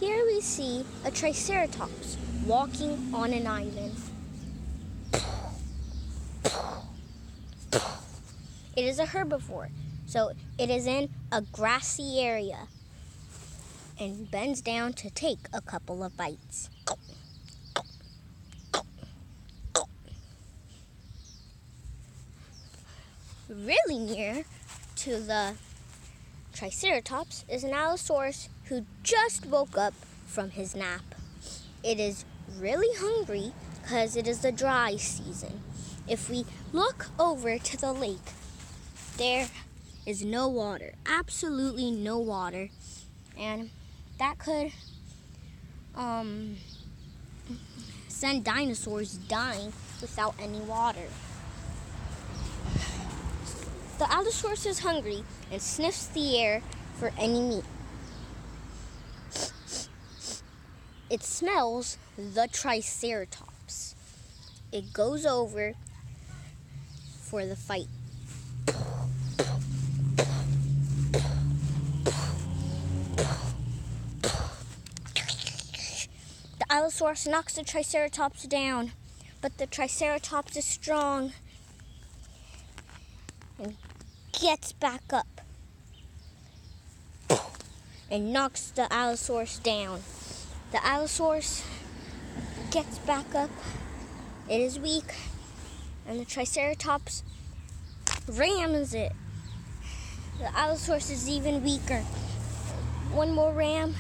Here we see a Triceratops walking on an island. It is a herbivore, so it is in a grassy area and bends down to take a couple of bites. Really near to the Triceratops is an Allosaurus who just woke up from his nap. It is really hungry because it is the dry season. If we look over to the lake, there is no water, absolutely no water, and that could send dinosaurs dying without any water. The Allosaurus is hungry and sniffs the air for any meat. It smells the Triceratops. It goes over for the fight. The Allosaurus knocks the Triceratops down, but the Triceratops is strong and gets back up and knocks the Allosaurus down. The Allosaurus gets back up. It is weak, and the Triceratops rams it. The Allosaurus is even weaker. One more ram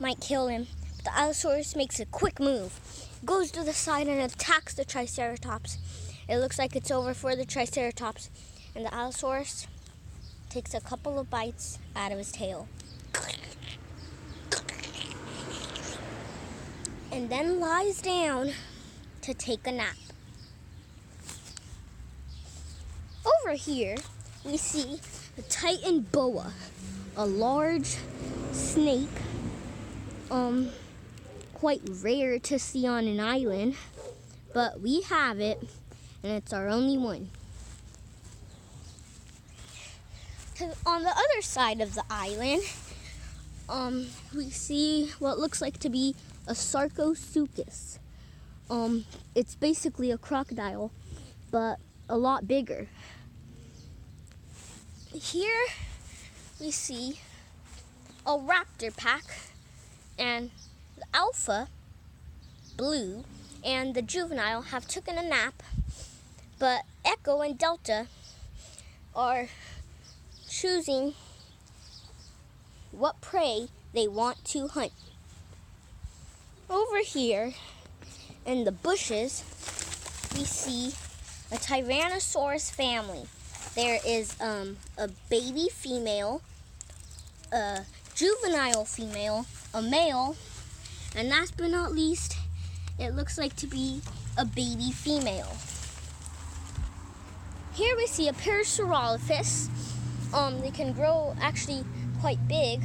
might kill him. But the Allosaurus makes a quick move, goes to the side and attacks the Triceratops. It looks like it's over for the Triceratops, and the Allosaurus takes a couple of bites out of his tail. And then lies down to take a nap. Over here, we see a Titan boa, a large snake, quite rare to see on an island, but we have it, and it's our only one. On the other side of the island, we see what looks like to be a Sarcosuchus. It's basically a crocodile, but a lot bigger. Here we see a raptor pack, and the alpha, Blue, and the juvenile have taken a nap, but Echo and Delta are choosing what prey they want to hunt. Over here in the bushes, we see a Tyrannosaurus family. There is a baby female, a juvenile female, a male, and last but not least, it looks like to be a baby female. Here we see a Parasaurolophus. They can grow actually quite big.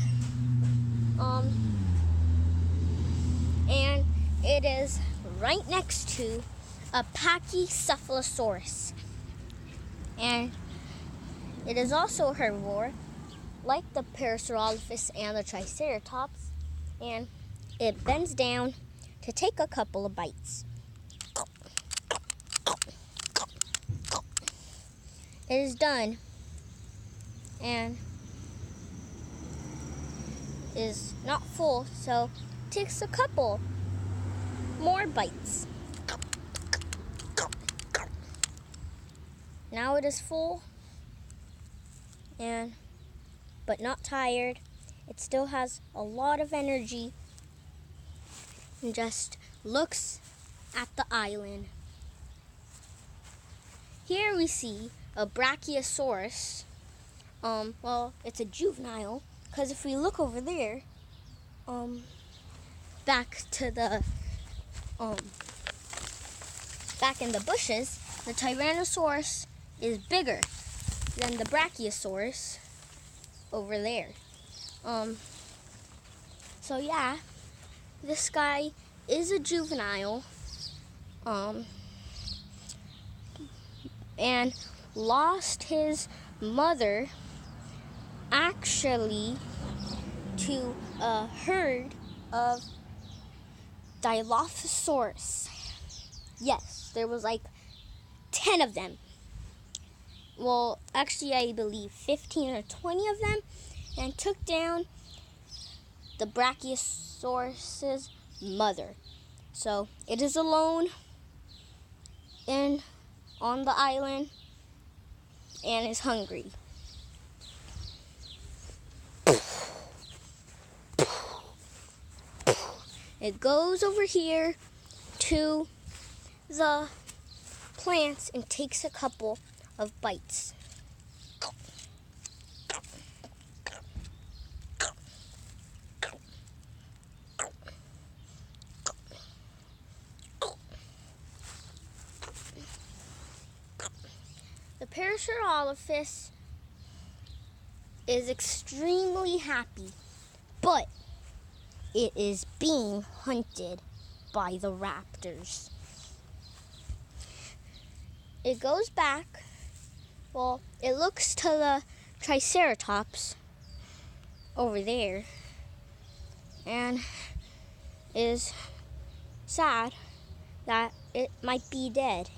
And it is right next to a Pachycephalosaurus. And it is also a herbivore, like the Parasaurolophus and the Triceratops, and it bends down to take a couple of bites. It is done and is not full, so it takes a couple more bites. Now it is full but not tired. It still has a lot of energy and just looks at the island. Here we see a Brachiosaurus. Well, it's a juvenile, because if we look over there, back in the bushes, the Tyrannosaurus is bigger than the Brachiosaurus over there. So yeah, this guy is a juvenile, and lost his mother actually to a herd of Dilophosaurus. Yes, there was like 10 of them. Well, actually, I believe 15 or 20 of them, and took down the Brachiosaurus's mother. So it is alone on the island and is hungry. It goes over here to the plants and takes a couple of bites. The Parasaurolophus is extremely happy, but it is being hunted by the raptors. It goes back. Well, it looks to the Triceratops over there and is sad that it might be dead.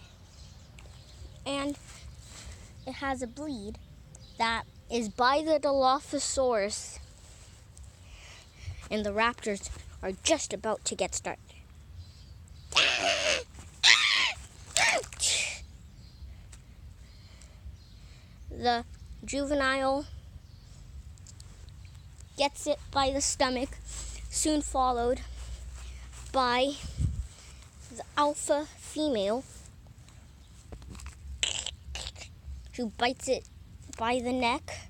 And it has a bleed that is by the Dilophosaurus, and the raptors are just about to get started. The juvenile gets it by the stomach, soon followed by the alpha female, who bites it by the neck.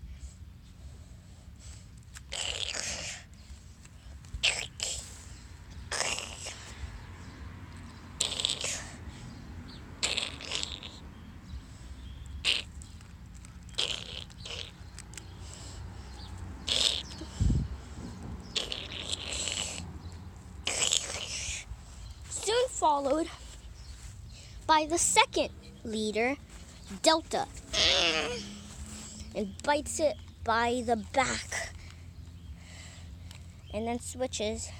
Soon followed by the second leader, Delta, and bites it by the back, and then switches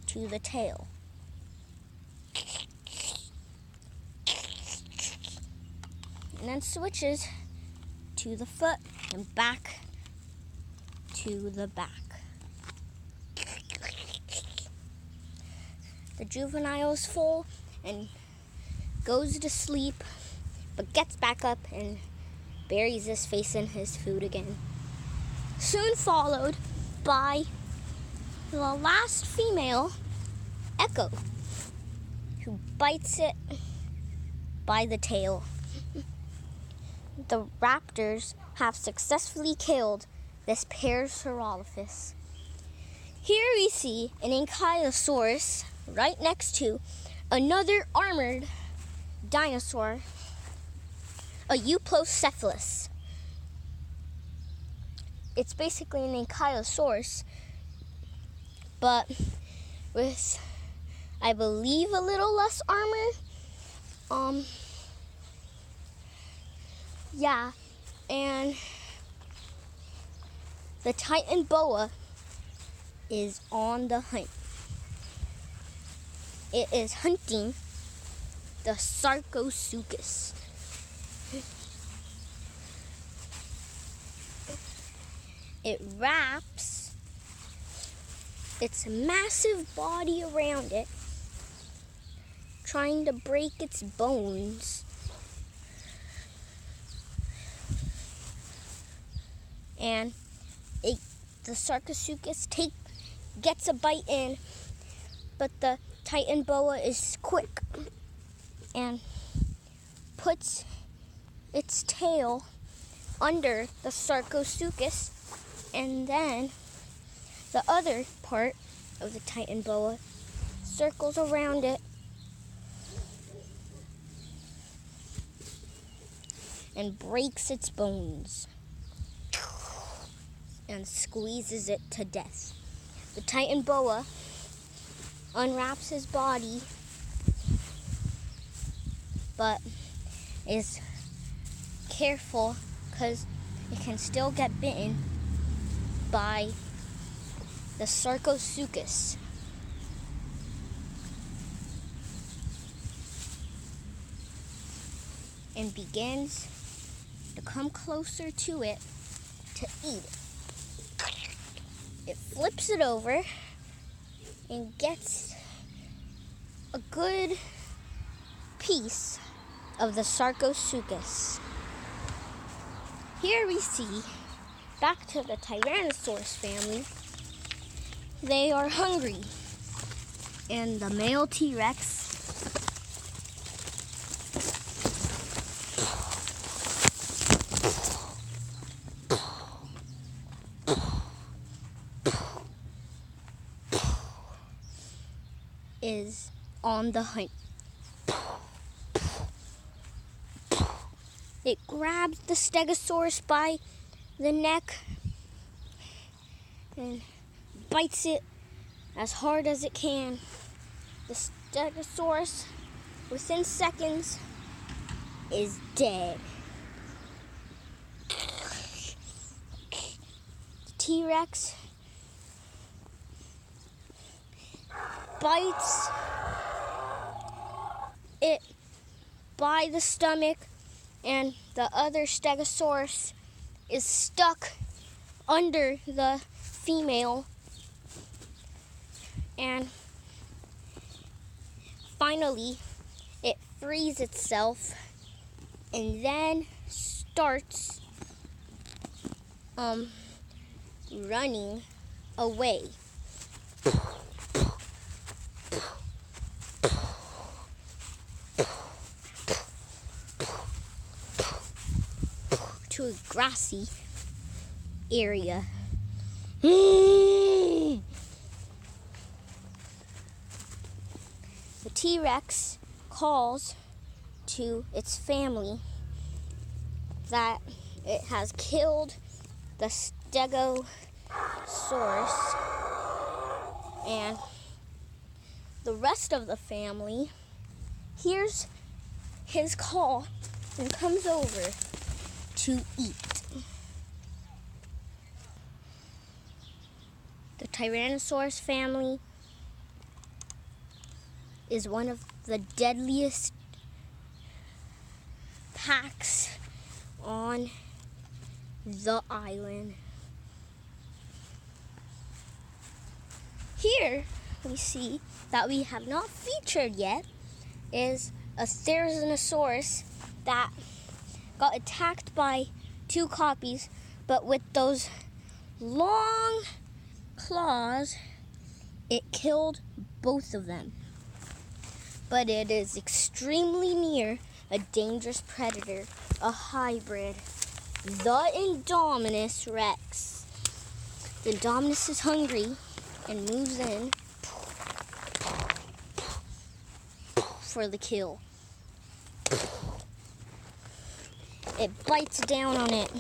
to the tail. And then switches to the foot and back to the back. The juvenile's full and goes to sleep, but gets back up and buries his face in his food again. Soon followed by the last female, Echo, who bites it by the tail. The raptors have successfully killed this Parasaurolophus. Here we see an Ankylosaurus right next to another armored dinosaur, a Euplocephalus. It's basically an Ankylosaurus, but with, I believe, a little less armor. Yeah, and the Titan boa is on the hunt. It is hunting the Sarcosuchus. It wraps its massive body around it, trying to break its bones. And the Sarcosuchus gets a bite in, but the Titan boa is quick and puts its tail under the Sarcosuchus, and then the other part of the Titan boa circles around it and breaks its bones and squeezes it to death. The Titan boa unwraps his body, but is careful because it can still get bitten by the Sarcosuchus. And begins to come closer to it to eat it. It flips it over and gets a good piece of the Sarcosuchus. Here we see, back to the Tyrannosaurus family, they are hungry. And the male T-Rex is on the hunt. It grabs the Stegosaurus by the neck and bites it as hard as it can. The Stegosaurus, within seconds, is dead. The T-Rex bites it by the stomach, and the other Stegosaurus is stuck under the female. And finally, it frees itself and then starts running away. To a grassy area. The T-Rex calls to its family that it has killed the Stegosaurus, and the rest of the family hears his call and comes over to eat. The Tyrannosaurus family is one of the deadliest packs on the island. Here we see that we have not featured yet is a Therizinosaurus that got attacked by two copies, but with those long claws, it killed both of them. But it is extremely near a dangerous predator, a hybrid, the Indominus Rex. The Indominus is hungry and moves in for the kill. It bites down on it,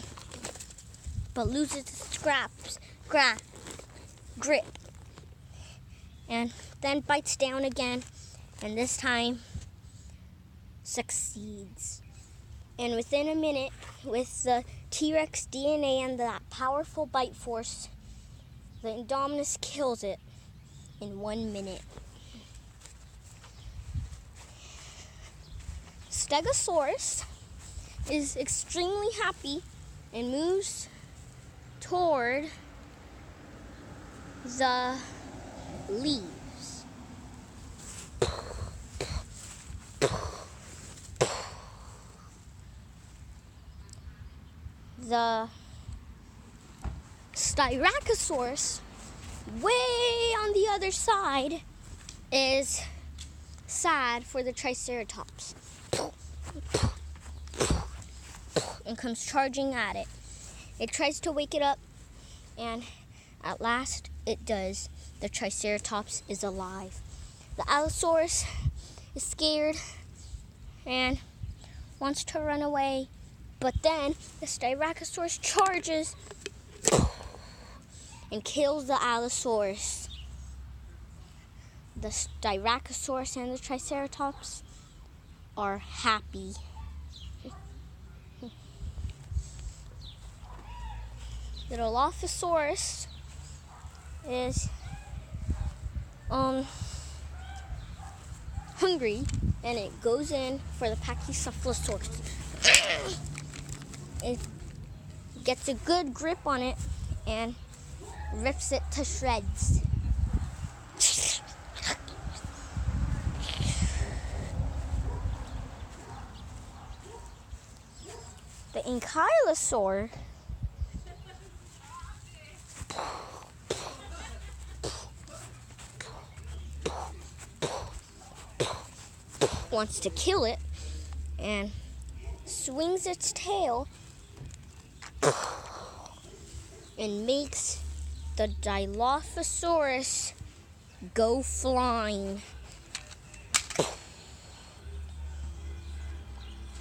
but loses its grip, and then bites down again, and this time succeeds. And within a minute, with the T-Rex DNA and that powerful bite force, the Indominus kills it in 1 minute. Stegosaurus is extremely happy and moves toward the leaves. The Styracosaurus, way on the other side, is sad for the Triceratops and comes charging at it. It tries to wake it up, and at last it does. The Triceratops is alive. The Allosaurus is scared and wants to run away, but then the Styracosaurus charges and kills the Allosaurus. The Styracosaurus and the Triceratops are happy. The Dilophosaurus is hungry, and it goes in for the Pachycephalosaurus. It gets a good grip on it and rips it to shreds. The ankylosaur wants to kill it and swings its tail and makes the Dilophosaurus go flying.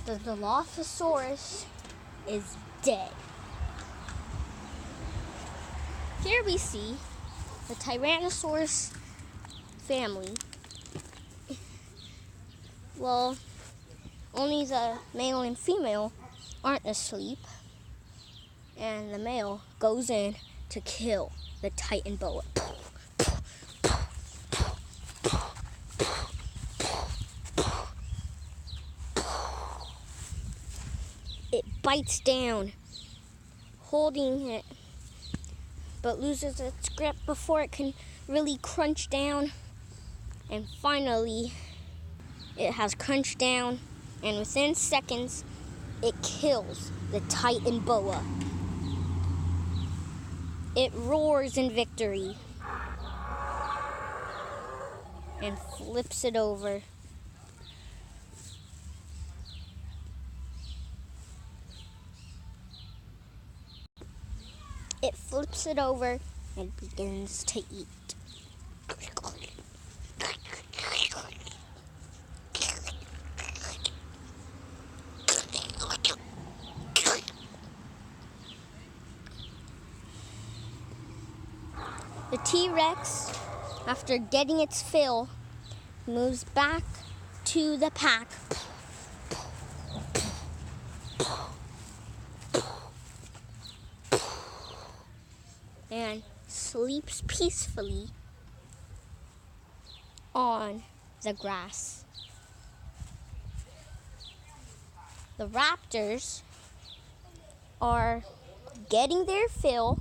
The Dilophosaurus is dead. Here we see the Tyrannosaurus family. Well, only the male and female aren't asleep, and the male goes in to kill the Titan boa. It bites down, holding it, but loses its grip before it can really crunch down. And finally, it has crunched down, and within seconds, it kills the Titan boa. It roars in victory and flips it over. It flips it over and begins to eat. The T-Rex, after getting its fill, moves back to the pack and sleeps peacefully on the grass. The raptors are getting their fill,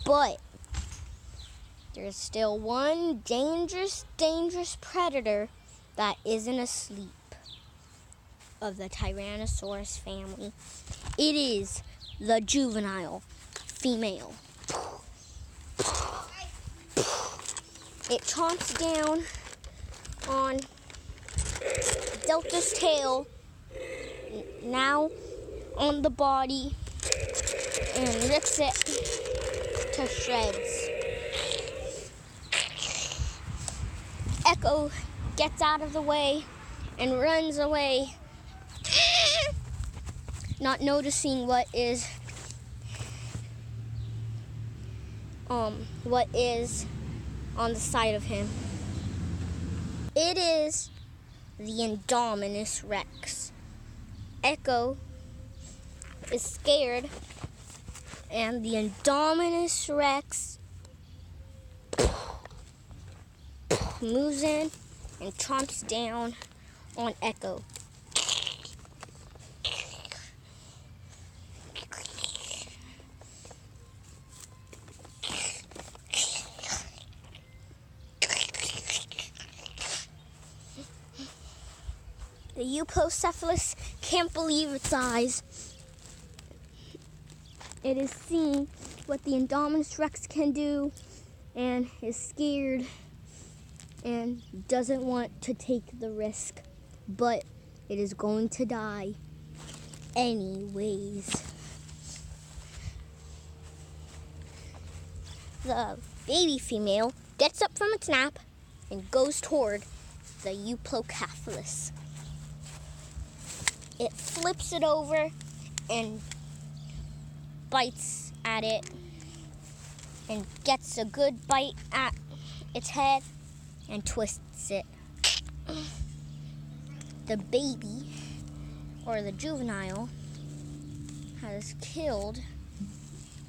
but there's still one dangerous predator that isn't asleep of the Tyrannosaurus family. It is the juvenile female. It chomps down on Delta's tail, now on the body, and rips it to shreds. Echo gets out of the way and runs away, not noticing what is on the side of him. It is the Indominus Rex. Echo is scared, and the Indominus Rex moves in and chomps down on Echo. The Euoplocephalus can't believe its eyes. It is seeing what the Indominus Rex can do and is scared and doesn't want to take the risk, but it is going to die anyways. The baby female gets up from its nap and goes toward the Euoplocephalus. It flips it over and bites at it and gets a good bite at its head and twists it. The baby, or the juvenile, has killed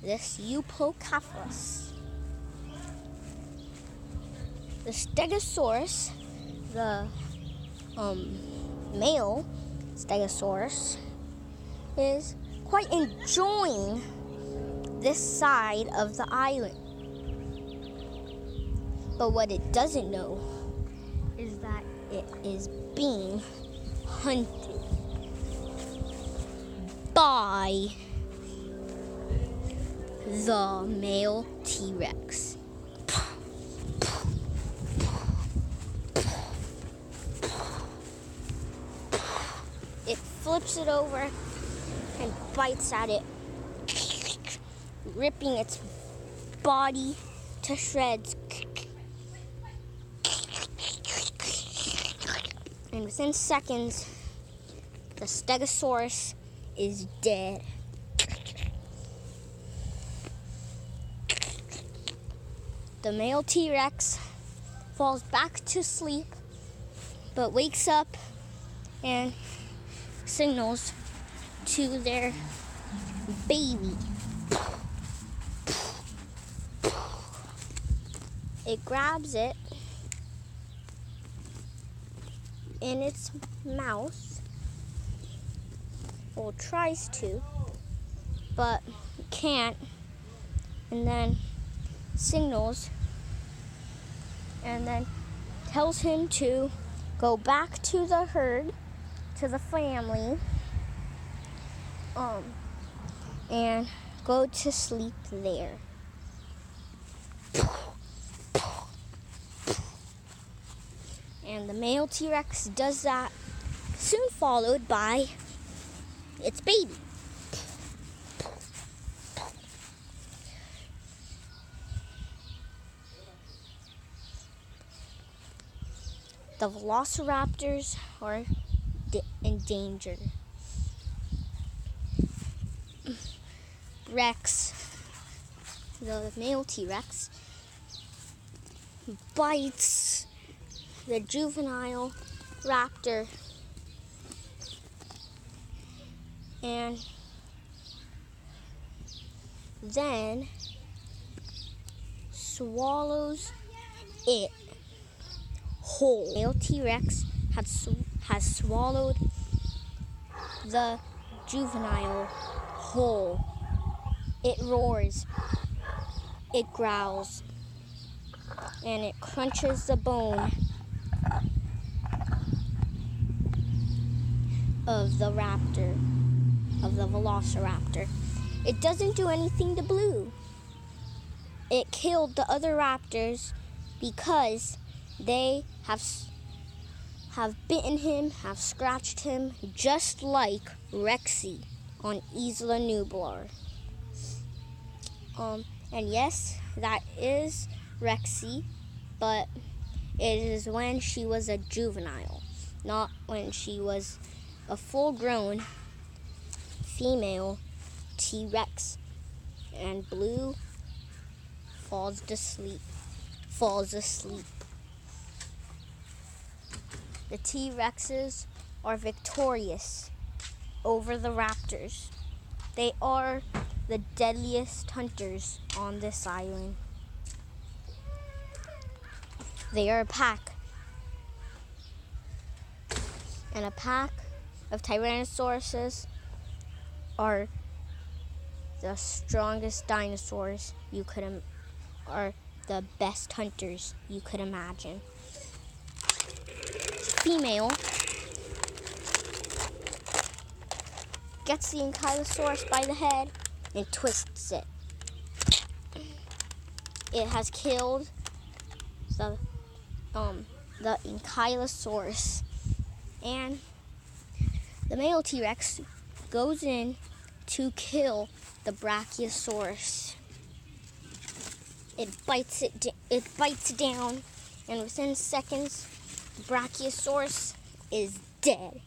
this Euoplocephalus. The Stegosaurus, the male Stegosaurus, is quite enjoying this side of the island. But what it doesn't know is that it is being hunted by the male T-Rex. It flips it over and bites at it, ripping its body to shreds. And within seconds, the Stegosaurus is dead. The male T-Rex falls back to sleep, but wakes up and signals to their baby. It grabs it in its mouth, or tries to, but can't, and then signals and then tells him to go back to the herd, to the family, and go to sleep there. And the male T-Rex does that, soon followed by its baby. The velociraptors are in danger. Rex, the male T-Rex, bites the juvenile raptor and then swallows it whole. Male T-Rex has swallowed the juvenile whole. It roars, it growls, and it crunches the bone of the raptor, of the velociraptor. It doesn't do anything to Blue. It killed the other raptors because they have bitten him, have scratched him, just like Rexy on Isla Nublar. And yes, that is Rexy, but it is when she was a juvenile, not when she was a full-grown female T-Rex. And Blue falls asleep. The T-Rexes are victorious over the raptors. They are the deadliest hunters on this island. They are a pack. And a pack of Tyrannosauruses are the strongest dinosaurs you could are the best hunters you could imagine. Female gets the Ankylosaurus by the head and twists it. It has killed the Ankylosaurus, and the male T-Rex goes in to kill the Brachiosaurus. It bites it down, and within seconds, the Brachiosaurus is dead.